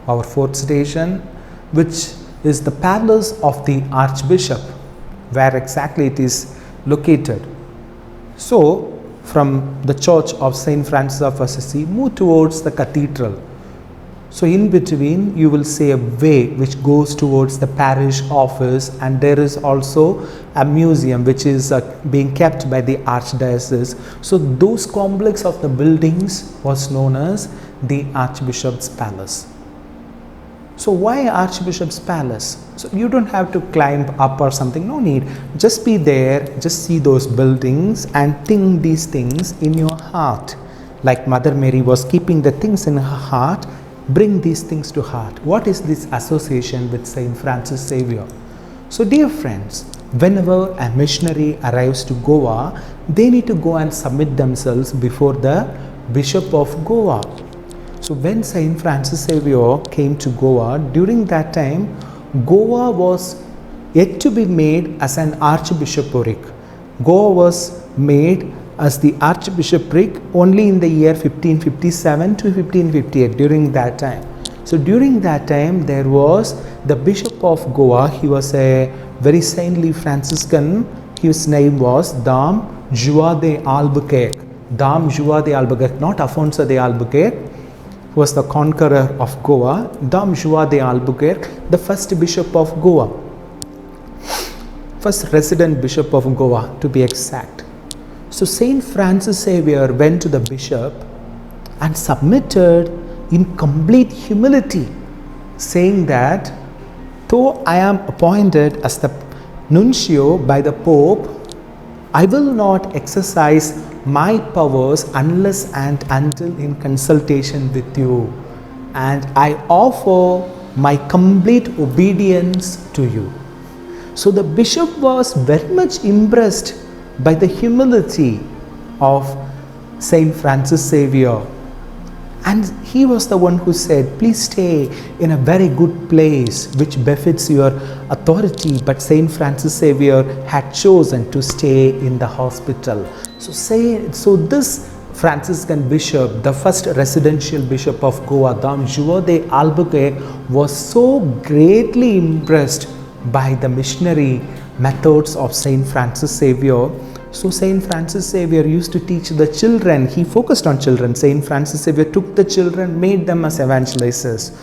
our fourth station, which is the palace of the Archbishop, where exactly it is located. So, from the church of St. Francis of Assisi, move towards the cathedral. So, in between, you will see a way which goes towards the parish office, and there is also a museum which is being kept by the Archdiocese. So, those complex of the buildings was known as the Archbishop's Palace. So why Archbishop's Palace? So you don't have to climb up or something, no need. Just be there, just see those buildings and think these things in your heart. Like Mother Mary was keeping the things in her heart, bring these things to heart. What is this association with Saint Francis Xavier? So dear friends, whenever a missionary arrives to Goa, they need to go and submit themselves before the Bishop of Goa. So when Saint Francis Xavier came to Goa, during that time, Goa was yet to be made as an archbishopric. Goa was made as the archbishopric only in the year 1557 to 1558, during that time. So during that time, there was the Bishop of Goa. He was a very saintly Franciscan. His name was Dom Juan de Albuquerque. Dom Juan de Albuquerque, not Afonso de Albuquerque, was the conqueror of Goa. Dom Juan de Albuquerque, the first bishop of Goa, first resident bishop of Goa to be exact. So Saint Francis Xavier went to the bishop and submitted in complete humility, saying that though I am appointed as the nuncio by the Pope, I will not exercise my powers unless and until in consultation with you, and I offer my complete obedience to you. So the bishop was very much impressed by the humility of Saint Francis Xavier, and he was the one who said, please stay in a very good place which befits your authority. But Saint Francis Xavier had chosen to stay in the hospital. So this Franciscan bishop, the first residential bishop of Goa, Dom Juan de Albuquerque, was so greatly impressed by the missionary methods of Saint Francis Xavier. So Saint Francis Xavier used to teach the children. He focused on children. Saint Francis Xavier took the children, made them as evangelizers.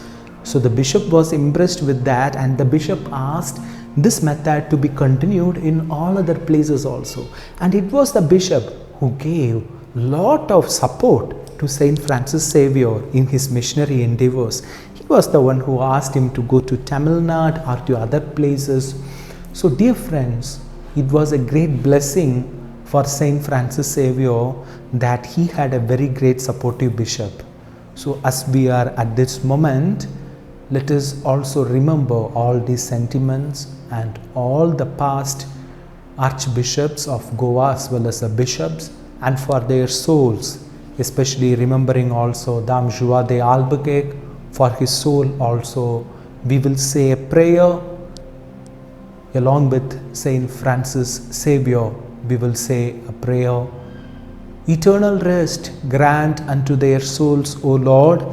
So the bishop was impressed with that, and the bishop asked this method to be continued in all other places also. And it was the bishop who gave lot of support to Saint Francis Xavier in his missionary endeavors. He was the one who asked him to go to Tamil Nadu or to other places. So dear friends, it was a great blessing for Saint Francis Xavier that he had a very great supportive bishop. So as we are at this moment, let us also remember all these sentiments and all the past archbishops of Goa as well as the bishops, and for their souls, especially remembering also Dom Juan de Albuquerque, for his soul also we will say a prayer. Along with Saint Francis Xavier, we will say a prayer. Eternal rest grant unto their souls, O Lord,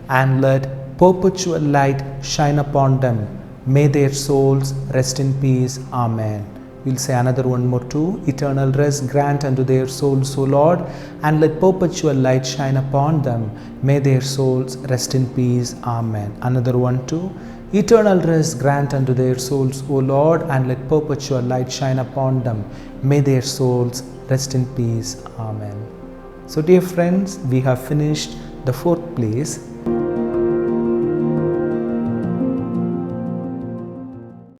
and let perpetual light shine upon them. May their souls rest in peace. Amen. We'll say another one more too. Eternal rest grant unto their souls, O Lord, and let perpetual light shine upon them. May their souls rest in peace. Amen. Another one too. Eternal rest grant unto their souls, O Lord, and let perpetual light shine upon them. May their souls rest in peace. Amen. So dear friends, we have finished the fourth place.